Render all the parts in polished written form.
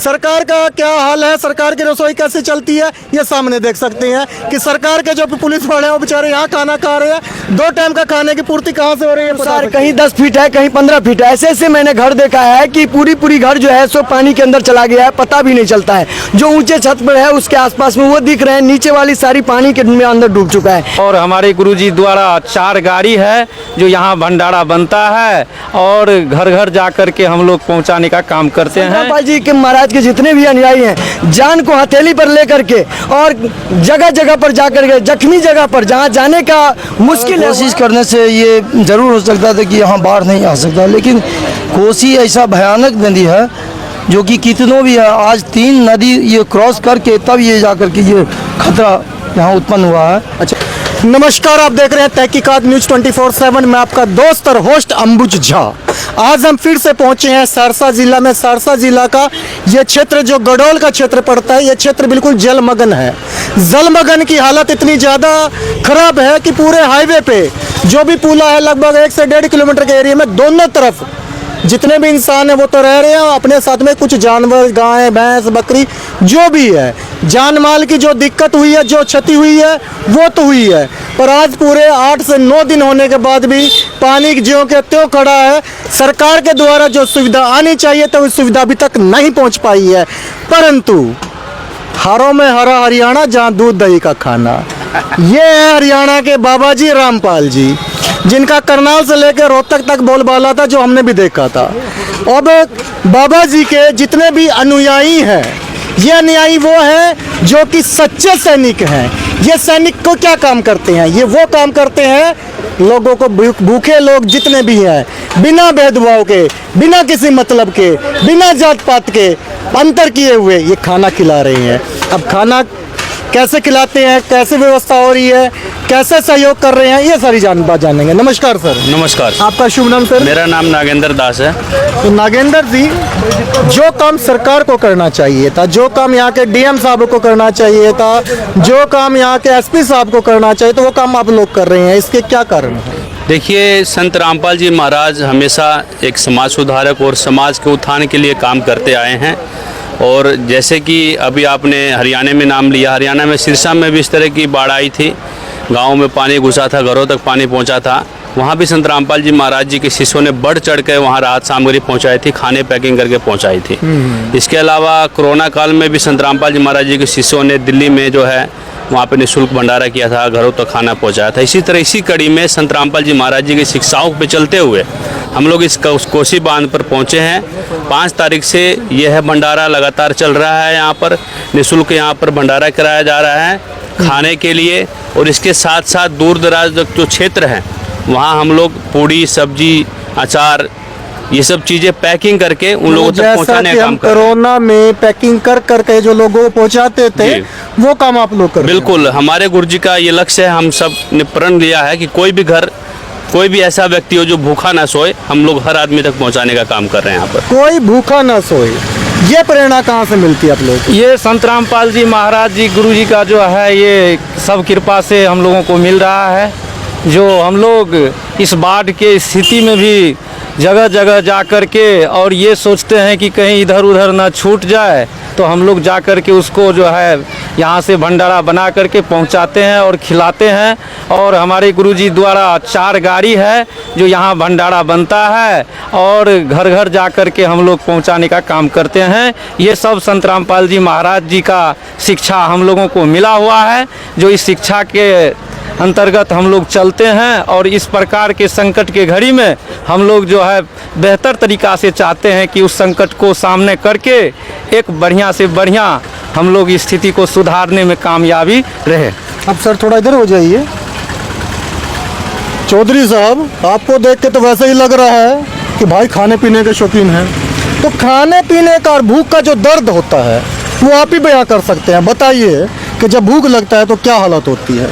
सरकार का क्या हाल है, सरकार की रसोई कैसे चलती है, ये सामने देख सकते हैं कि सरकार के जो पुलिस वाले हैं वो बेचारे यहाँ खाना खा रहे हैं। 2 टाइम का खाने की पूर्ति कहाँ से हो रही है? सर कहीं 10 फीट है, कहीं 15 फीट है। ऐसे ऐसे मैंने घर देखा है कि पूरी घर जो है सो पानी के अंदर चला गया है, पता भी नहीं चलता है। जो ऊंचे छत पर है उसके आसपास में वो दिख रहे हैं, नीचे वाली सारी पानी के अंदर डूब चुका है। और हमारे गुरुजी द्वारा 4 गाड़ी है जो यहाँ भंडारा बनता है और घर घर जा कर के हम लोग पहुँचाने का काम करते हैं। संतरामपाल जी के महाराज के जितने भी अनुयायी हैं, जान को हथेली पर लेकर के और जगह जगह पर जाकर के, जख्मी जगह पर जहाँ जाने का मुश्किल है, कोशिश करने से ये जरूर हो सकता था कि यहाँ बाढ़ नहीं आ सकता, लेकिन कोसी ऐसा भयानक नदी है जो कि कितनों भी है। आज 3 नदी ये क्रॉस करके तब ये जाकर के ये खतरा यहाँ उत्पन्न हुआ है। अच्छा, नमस्कार, आप देख रहे हैं तहकीकात न्यूज 24/7 में आपका दोस्त और होस्ट अंबुज झा। आज हम फिर से पहुंचे हैं सहरसा जिला में। सहरसा जिला का ये क्षेत्र जो गडोल का क्षेत्र पड़ता है, ये क्षेत्र बिल्कुल जलमग्न है। जलमग्न की हालत इतनी ज़्यादा खराब है कि पूरे हाईवे पे जो भी पुला है लगभग 1 से 1.5 किलोमीटर के एरिया में दोनों तरफ जितने भी इंसान हैं वो तो रह रहे हैं, अपने साथ में कुछ जानवर, गाय, भैंस, बकरी जो भी है, जान माल की जो दिक्कत हुई है, जो क्षति हुई है वो तो हुई है। पर आज पूरे 8 से 9 दिन होने के बाद भी पानी ज्यों के त्यों खड़ा है। सरकार के द्वारा जो सुविधा आनी चाहिए तो उस सुविधा अभी तक नहीं पहुंच पाई है। परंतु हारों में हरा हरियाणा, जहाँ दूध दही का खाना, ये है हरियाणा के बाबा जी रामपाल जी, जिनका करनाल से लेकर रोहतक तक बोलबाला था, जो हमने भी देखा था। अब बाबा जी के जितने भी अनुयायी हैं, ये अनुयायी वो हैं जो कि सच्चे सैनिक हैं। ये सैनिक को क्या काम करते हैं? ये वो काम करते हैं, लोगों को, भूखे लोग जितने भी हैं, बिना भेदभाव के, बिना किसी मतलब के, बिना जात पात के अंतर किए हुए ये खाना खिला रहे हैं। अब खाना कैसे खिलाते हैं, कैसे व्यवस्था हो रही है, कैसे सहयोग कर रहे हैं, ये सारी बात जानेंगे। नमस्कार सर। नमस्कार। आपका शुभ नाम सर? मेरा नाम नागेंद्र दास है। तो नागेंद्र जी, जो काम सरकार को करना चाहिए था, जो काम यहाँ के डीएम साहब को करना चाहिए था, जो काम यहाँ के एसपी साहब को करना चाहिए, तो वो काम आप लोग कर रहे हैं, इसके क्या कारण है? देखिए, संत रामपाल जी महाराज हमेशा एक समाज सुधारक और समाज के उत्थान के लिए काम करते आए हैं। और जैसे कि अभी आपने हरियाणा में नाम लिया, हरियाणा में सिरसा में भी इस तरह की बाढ़ आई थी, गाँव में पानी घुसा था, घरों तक पानी पहुँचा था। वहाँ भी संत रामपाल जी महाराज जी के शिष्यों ने बढ़ चढ़ कर वहाँ राहत सामग्री पहुँचाई थी, खाने पैकिंग करके पहुँचाई थी। इसके अलावा कोरोना काल में भी संत रामपाल जी महाराज जी के शिष्यों ने दिल्ली में जो है वहाँ पे निःशुल्क भंडारा किया था, घरों तक खाना पहुँचाया था। इसी तरह इसी कड़ी में संत रामपाल जी महाराज जी की शिक्षाओं पे चलते हुए हम लोग इस कोसी बांध पर पहुँचे हैं। 5 तारीख से यह भंडारा लगातार चल रहा है। यहाँ पर निःशुल्क यहाँ पर भंडारा कराया जा रहा है खाने के लिए। और इसके साथ साथ दूर दराज जो क्षेत्र हैं वहाँ हम लोग पूड़ी, सब्जी, अचार, ये सब चीज़ें पैकिंग करके उन लोगों तक पहुँचाने का काम कर रहे हैं। कोरोना में पैकिंग कर करके जो लोगों को पहुँचाते थे, वो काम आप लोग कर रहे हैं। बिल्कुल, हमारे गुरुजी का ये लक्ष्य है। हम सब ने प्रण लिया है कि कोई भी घर, कोई भी ऐसा व्यक्ति हो जो भूखा ना सोए, हम लोग हर आदमी तक पहुंचाने का काम कर रहे हैं। यहाँ पर कोई भूखा ना सोए, ये प्रेरणा कहाँ से मिलती है आप लोग? ये संत रामपाल जी महाराज जी गुरु जी का जो है ये सब कृपा से हम लोगों को मिल रहा है। जो हम लोग इस बाढ़ के स्थिति में भी जगह जगह जा कर के और ये सोचते हैं कि कहीं इधर उधर ना छूट जाए, तो हम लोग जा कर के उसको जो है यहाँ से भंडारा बना करके पहुँचाते हैं और खिलाते हैं। और हमारे गुरुजी द्वारा 4 गाड़ी है जो यहाँ भंडारा बनता है और घर घर जा कर के हम लोग पहुँचाने का काम करते हैं। ये सब संत रामपाल जी महाराज जी का शिक्षा हम लोगों को मिला हुआ है, जो इस शिक्षा के अंतर्गत हम लोग चलते हैं। और इस प्रकार के संकट के घड़ी में हम लोग जो है बेहतर तरीक़ा से चाहते हैं कि उस संकट को सामने करके एक बढ़िया से बढ़िया हम लोग इस स्थिति को सुधारने में कामयाबी रहे। अब सर थोड़ा इधर हो जाइए। चौधरी साहब, आपको देख के तो वैसे ही लग रहा है कि भाई खाने पीने के शौकीन हैं। तो खाने पीने का और भूख का जो दर्द होता है वो आप ही बयां कर सकते हैं। बताइए कि जब भूख लगता है तो क्या हालत होती है?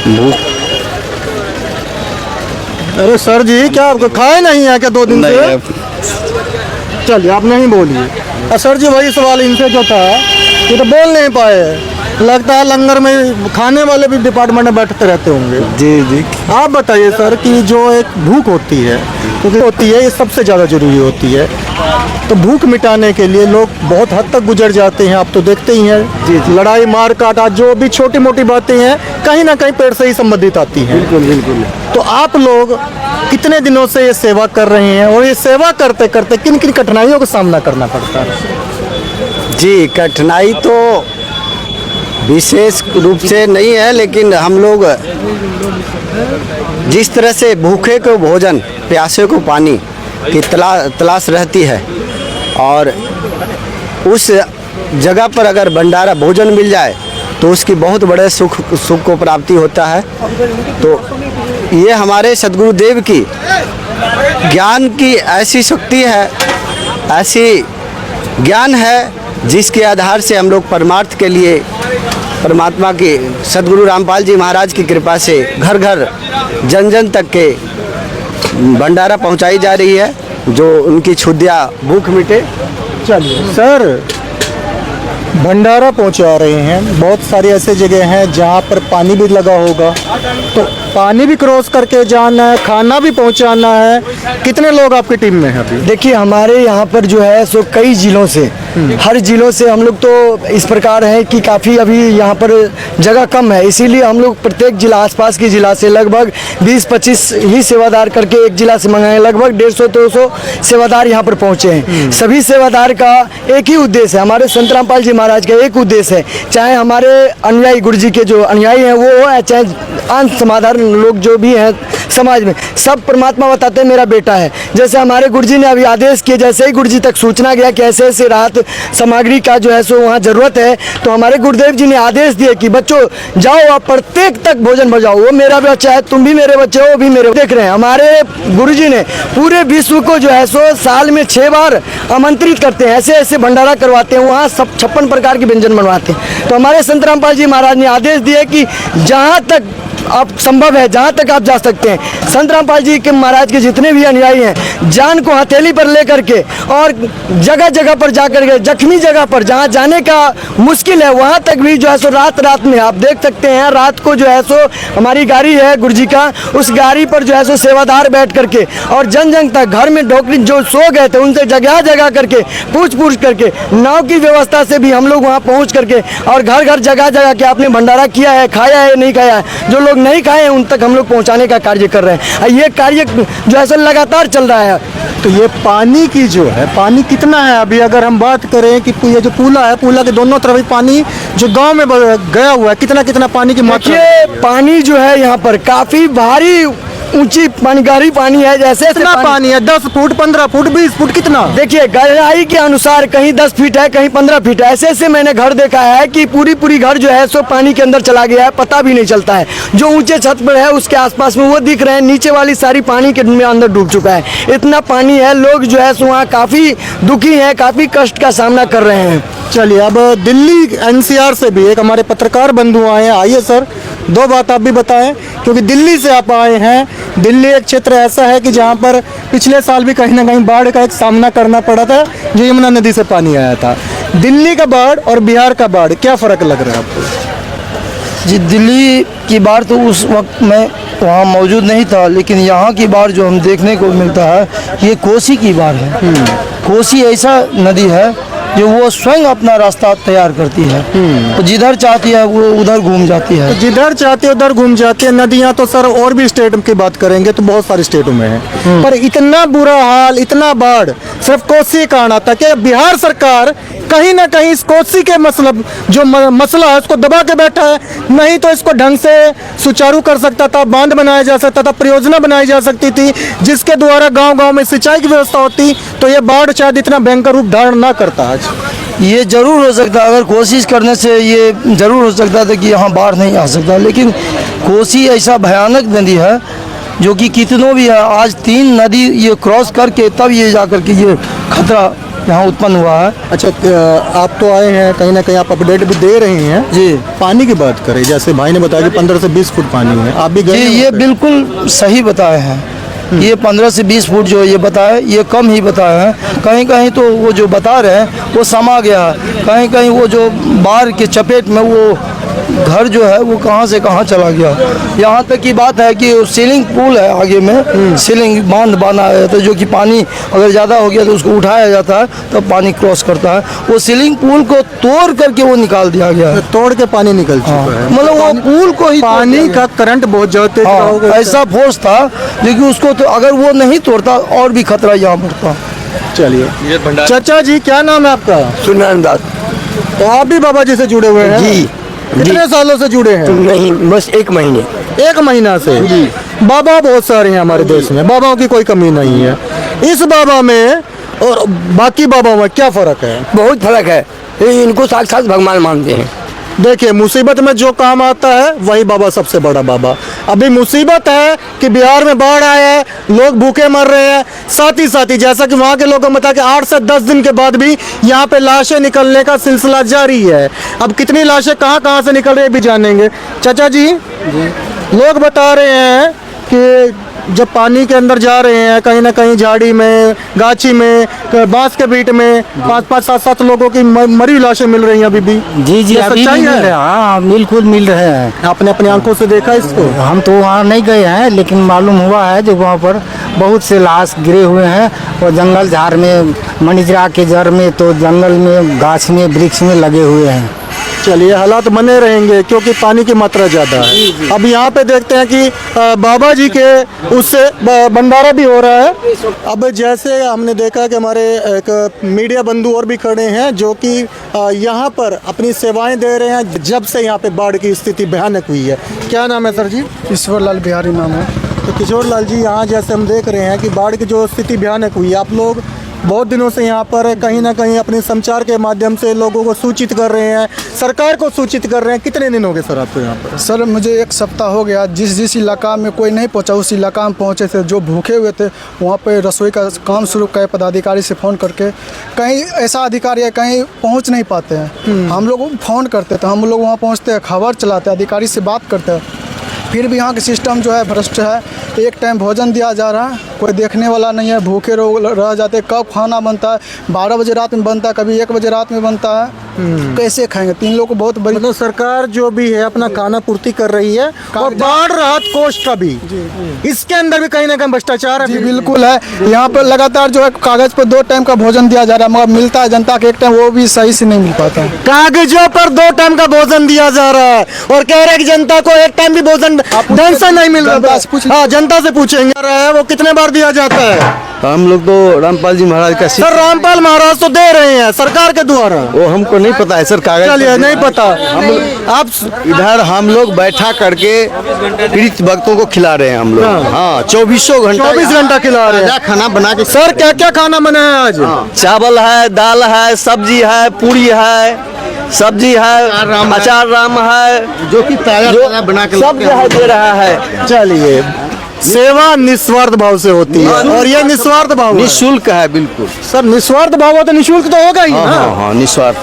भूख, अरे सर जी, क्या आपको खाए नहीं है क्या 2 दिन से? चलिए आप नहीं बोलिए। सर जी, वही सवाल इनसे जो था, ये तो बोल नहीं पाए। लगता है लंगर में खाने वाले भी डिपार्टमेंट में बैठते रहते होंगे। जी जी। आप बताइए सर कि जो एक भूख होती है क्योंकि होती है ये सबसे ज़्यादा जरूरी होती है, तो भूख मिटाने के लिए लोग बहुत हद तक गुजर जाते हैं। आप तो देखते ही हैं लड़ाई मार काटा जो भी छोटी मोटी बातें हैं कहीं ना कहीं पेड़ से ही संबंधित आती हैं। बिल्कुल बिल्कुल। तो आप लोग कितने दिनों से ये सेवा कर रहे हैं और ये सेवा करते करते किन किन कठिनाइयों का सामना करना पड़ता है? जी, कठिनाई तो विशेष रूप से नहीं है, लेकिन हम लोग जिस तरह से भूखे को भोजन, प्यासे को पानी की तलाश रहती है और उस जगह पर अगर भंडारा भोजन मिल जाए तो उसकी बहुत बड़े सुख को प्राप्ति होता है। तो ये हमारे सद्गुरुदेव की ज्ञान की ऐसी शक्ति है, ऐसी ज्ञान है जिसके आधार से हम लोग परमार्थ के लिए परमात्मा की सद्गुरु रामपाल जी महाराज की कृपा से घर घर जन जन तक के भंडारा पहुंचाई जा रही है, जो उनकी क्षुद्या भूख मिटे। चलिए सर, भंडारा पहुंचा रहे हैं, बहुत सारी ऐसी जगह हैं जहां पर पानी भी लगा होगा, तो पानी भी क्रॉस करके जाना है, खाना भी पहुंचाना है। कितने लोग आपकी टीम में हैं अभी? देखिए हमारे यहाँ पर जो है सो कई जिलों से, हर जिलों से हम लोग तो इस प्रकार हैं कि काफ़ी अभी यहाँ पर जगह कम है, इसीलिए हम लोग प्रत्येक जिला, आसपास के जिला से लगभग 20-25 ही सेवादार करके एक जिला से मंगाए, लगभग 150-200 सेवादार यहाँ पर पहुँचे हैं। सभी सेवादार का एक ही उद्देश्य है, हमारे संत रामपाल जी महाराज का एक उद्देश्य है, चाहे हमारे अनुयायी गुरु जी के जो अनुयायी हैं वो है, चाहे अन्य समाधान लोग जो भी हैं समाज में, सब परमात्मा बताते हैं मेरा बेटा है। जैसे हमारे गुरुजी ने अभी आदेश किए, जैसे ही गुरुजी तक सूचना गया कि ऐसे ऐसे राहत सामग्री का जो है सो वहाँ ज़रूरत है, तो हमारे गुरुदेव जी ने आदेश दिए कि बच्चों जाओ आप प्रत्येक तक भोजन बजाओ, वो मेरा बच्चा है, तुम भी मेरे बच्चे हो, वो भी मेरे। देख रहे हैं हमारे गुरुजी ने पूरे विश्व को जो है सो साल में 6 बार आमंत्रित करते हैं, ऐसे ऐसे भंडारा करवाते हैं, वहाँ सब 56 प्रकार के व्यंजन बनवाते हैं। तो हमारे संत रामपाल जी महाराज ने आदेश दिए कि जहाँ तक आप संभव है, जहाँ तक आप जा सकते हैं, संत रामपाल जी के महाराज के जितने भी अनुयायी हैं, जान को हथेली पर लेकर के और जगह जगह पर जाकर के, जख्मी जगह पर जहाँ जाने का मुश्किल है वहाँ तक भी जो है सो रात रात में आप देख सकते हैं, रात को जो है सो हमारी गाड़ी है गुरुजी का, उस गाड़ी पर जो है सो सेवादार बैठ करके और जन जन तक घर में ढोकरी जो सो गए थे उनसे जगह जगह करके पूछ करके नाव की व्यवस्था से भी हम लोग वहाँ पहुँच करके और घर घर जगह जगह के आपने भंडारा किया है, खाया है, नहीं खाया है, जो लोग नहीं खाए हैं उन तक हम लोग पहुंचाने का कार्य कर रहे हैं। ये कार्य जो है सो लगातार चल रहा है। तो ये पानी की जो है, पानी कितना है अभी? अगर हम बात करें कि ये जो पूला है, पूला के दोनों तरफ पानी जो गांव में गया हुआ है, कितना कितना पानी की मात्रा? ये पानी जो है यहाँ पर काफी भारी ऊंची पानी, गहरी पानी है। जैसे कितना पानी है? 10 फुट, 15 फुट, 20 फुट, कितना? देखिए गहराई के अनुसार कहीं 10 फीट है, कहीं 15 फीट है। ऐसे ऐसे मैंने घर देखा है कि पूरी घर जो है सो पानी के अंदर चला गया है, पता भी नहीं चलता है। जो ऊंचे छत पर है उसके आसपास में वो दिख रहे हैं, नीचे वाली सारी पानी के में अंदर डूब चुका है। इतना पानी है, लोग जो है सो वहाँ काफी दुखी हैं, काफी कष्ट का सामना कर रहे हैं। चलिए, अब दिल्ली एनसीआर से भी एक हमारे पत्रकार बंधु आए हैं। आइए सर, 2 बात आप भी बताएं, क्योंकि दिल्ली से आप आए हैं। दिल्ली एक क्षेत्र ऐसा है कि जहां पर पिछले साल भी कहीं ना कहीं बाढ़ का एक सामना करना पड़ा था, जो यमुना नदी से पानी आया था। दिल्ली का बाढ़ और बिहार का बाढ़, क्या फ़र्क लग रहा है आपको? जी, दिल्ली की बाढ़ तो उस वक्त मैं वहाँ मौजूद नहीं था, लेकिन यहाँ की बाढ़ जो हम देखने को मिलता है ये कोसी की बाढ़ है। कोसी ऐसा नदी है जो वो स्वयं अपना रास्ता तैयार करती है, तो जिधर चाहती है वो उधर घूम जाती है। तो जिधर चाहती है उधर घूम जाती है। नदियाँ तो सर और भी स्टेट की बात करेंगे तो बहुत सारे स्टेटों में है, पर इतना बुरा हाल, इतना बाढ़ सिर्फ कोसी का आना था कि बिहार सरकार कहीं ना कहीं इस कोसी के मसला है उसको दबा के बैठा है। नहीं तो इसको ढंग से सुचारू कर सकता था, बांध बनाया जा सकता था, परियोजना बनाई जा सकती थी जिसके द्वारा गांव-गांव में सिंचाई की व्यवस्था होती, तो ये बाढ़ शायद इतना भयंकर रूप धारण ना करता। आज ये जरूर हो सकता, अगर कोशिश करने से ये जरूर हो सकता था कि यहाँ बाढ़ नहीं आ सकता, लेकिन कोसी ऐसा भयानक नदी है जो कि कितनों भी है, आज 3 नदी ये क्रॉस करके तब ये जाकर के ये खतरा यहाँ उत्पन्न हुआ है। अच्छा, आप तो आए हैं, कहीं ना कहीं आप अपडेट भी दे रहे हैं जी। पानी की बात करें, जैसे भाई ने बताया कि 15 से 20 फुट पानी है, आप भी गए? जी, ये बिल्कुल सही बताए हैं। ये 15 से 20 फुट जो ये बताए ये कम ही बताए हैं। कहीं कहीं तो वो जो बता रहे हैं वो समा गया है, कहीं कहीं वो जो बाढ़ के चपेट में वो घर जो है वो कहाँ से कहाँ चला गया। यहाँ तक की बात है कि सीलिंग पुल है आगे में, सीलिंग बांध बना है तो जो कि पानी अगर ज़्यादा हो गया तो उसको उठाया जाता है तब पानी क्रॉस करता है। वो सीलिंग पुल को तोड़ करके वो निकाल दिया गया है। तोड़ के पानी निकल चुका है, मतलब वो पुल को ही पानी का करंट बहुत ज्यादा तेज रहा होगा। ऐसा फोर्स था लेकिन उसको तो अगर वो नहीं तोड़ता और भी खतरा यहाँ बढ़ता। चलिए चाचा जी, क्या नाम है आपका? सुनान दास तो आप भी बाबा जी से जुड़े हुए हैं? जी। कितने सालों से जुड़े हैं? नहीं, बस 1 महीने। 1 महीना से। बाबा बहुत सारे हैं हमारे देश में, बाबाओं की कोई कमी नहीं है। इस बाबा में और बाकी बाबाओं में क्या फर्क है? बहुत फर्क है, इनको साक्षात भगवान मानते हैं। देखिए, मुसीबत में जो काम आता है वही बाबा सबसे बड़ा बाबा। अभी मुसीबत है कि बिहार में बाढ़ आया है, लोग भूखे मर रहे हैं, साथ ही जैसा कि वहाँ के लोगों ने बताया कि 8 से 10 दिन के बाद भी यहाँ पे लाशें निकलने का सिलसिला जारी है। अब कितनी लाशें कहाँ से निकल रही है भी जानेंगे। चाचा जी, लोग बता रहे हैं कि जब पानी के अंदर जा रहे हैं कहीं ना कहीं झाड़ी में, गाछी में, बांस के बीट में 5-5, 7-7 लोगों की मरी लाशें मिल रही हैं अभी भी। जी जी, ये अभी भी सच्चाई मिल है? रहे हैं। हाँ, बिल्कुल मिल रहे हैं। आपने अपनी आंखों से देखा इसको? हम तो वहाँ नहीं गए हैं लेकिन मालूम हुआ है जो वहाँ पर बहुत से लाश गिरे हुए हैं और जंगल झाड़ में, मनिजरा के जड़ में, तो जंगल में, गाछ में, वृक्ष में लगे हुए हैं। चलिए, हालात बने रहेंगे क्योंकि पानी की मात्रा ज़्यादा है। अब यहाँ पे देखते हैं कि बाबा जी के उससे भंडारा भी हो रहा है। अब जैसे हमने देखा कि हमारे एक मीडिया बंधु और भी खड़े हैं जो कि यहाँ पर अपनी सेवाएं दे रहे हैं जब से यहाँ पे बाढ़ की स्थिति भयानक हुई है। क्या नाम है सर जी? ईश्वर लाल बिहारी नाम है। तो किशोर लाल जी, यहाँ जैसे हम देख रहे हैं कि बाढ़ की जो स्थिति भयानक हुई है, आप लोग बहुत दिनों से यहाँ पर कहीं ना कहीं अपने संचार के माध्यम से लोगों को सूचित कर रहे हैं, सरकार को सूचित कर रहे हैं। कितने दिन हो गए सर आपको यहाँ पर? सर, मुझे 1 सप्ताह हो गया। जिस इलाका में कोई नहीं पहुंचा उस इलाका में पहुंचे थे। जो भूखे हुए थे वहाँ पे रसोई का काम शुरू किया पदाधिकारी से फ़ोन करके। कहीं ऐसा अधिकारी है कहीं पहुँच नहीं पाते हैं, हम लोग फ़ोन करते तो हम लोग वहाँ पहुँचते हैं, खबर चलाते हैं, अधिकारी से बात करते हैं। फिर भी यहाँ का सिस्टम जो है भ्रष्ट है। एक टाइम भोजन दिया जा रहा है, कोई देखने वाला नहीं है, भूखे रह जाते। कब खाना बनता है? 12 बजे रात में बनता है, कभी 1 बजे रात में बनता है। कैसे खाएंगे? 3 लोग को बहुत बड़ी मतलब सरकार जो भी है अपना खाना पूर्ति कर रही है और बाढ़ राहत कोष का भी इसके अंदर भी कहीं ना कहीं भ्रष्टाचार है। जी बिल्कुल है। यहाँ पर लगातार जो है कागज पर 2 टाइम का भोजन दिया जा रहा है, मगर मिलता है जनता के 1 टाइम, वो भी सही से नहीं मिल पाता है। कागजों पर 2 टाइम का भोजन दिया जा रहा है और कह रहे हैं कि जनता को 1 टाइम भी भोजन ढंग से नहीं मिल रहा है। हाँ, जनता से पूछेंगे वो कितने बार दिया जाता है? हम लोग तो रामपाल जी महाराज का सर, रामपाल महाराज तो दे रहे हैं सरकार के द्वारा। वो हमको नहीं पता है सर, कागज चलिए, नहीं पता। आप इधर हम लोग बैठा करके पीड़ित भक्तों को खिला रहे हैं हम लोग। हाँ, 24 घंटा 24 घंटा खिला रहे हैं खाना बना के। सर, क्या क्या खाना बना है आज? चावल है, दाल है, सब्जी है, पूरी है, सब्जी है, अचार राम है, जो कि ताजा बना के सब जो है दे रहा है। चलिए, सेवा निस्वार्थ भाव से होती है और ये निस्वार्थ भाव है। निःशुल्क है बिल्कुल सर, निस्वार्थ भाव हो तो निःशुल्क तो होगा ही ना। हाँ, निस्वार्थ।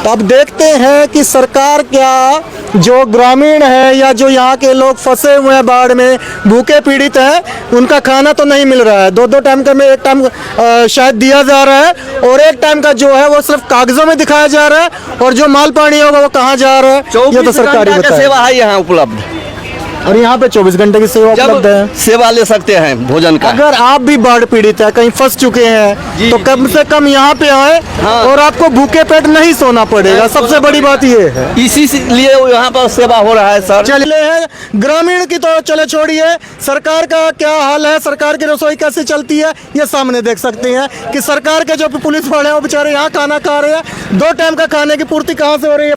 तो अब देखते हैं कि सरकार क्या जो ग्रामीण है या जो यहाँ के लोग फंसे हुए हैं बाढ़ में, भूखे पीड़ित हैं, उनका खाना तो नहीं मिल रहा है। 2-2 टाइम का में 1 टाइम शायद दिया जा रहा है और 1 टाइम का जो है वो सिर्फ कागजों में दिखाया जा रहा है और जो माल पानी होगा वो कहाँ जा रहा है ये तो सरकारी घंटा बताए। सेवा है यहाँ उपलब्ध और यहाँ पे 24 घंटे की सेवा उपलब्ध है। सेवा ले सकते हैं भोजन का। अगर आप भी बाढ़ पीड़ित है, कहीं फंस चुके हैं तो कम से कम यहाँ पे आए और आपको भूखे पेट नहीं सोना पड़ेगा। सबसे बड़ी बात ये है, इसी लिए यहाँ पर सेवा हो रहा है सर। चले है ग्रामीण की तो चले छोड़िए, सरकार का क्या हाल है, सरकार की रसोई कैसे चलती है ये सामने देख सकते हैं कि सरकार के जो पुलिस वाले हैं वो बेचारे यहाँ खाना खा रहे हैं। 2 टाइम का खाने की पूर्ति कहाँ से हो रही है?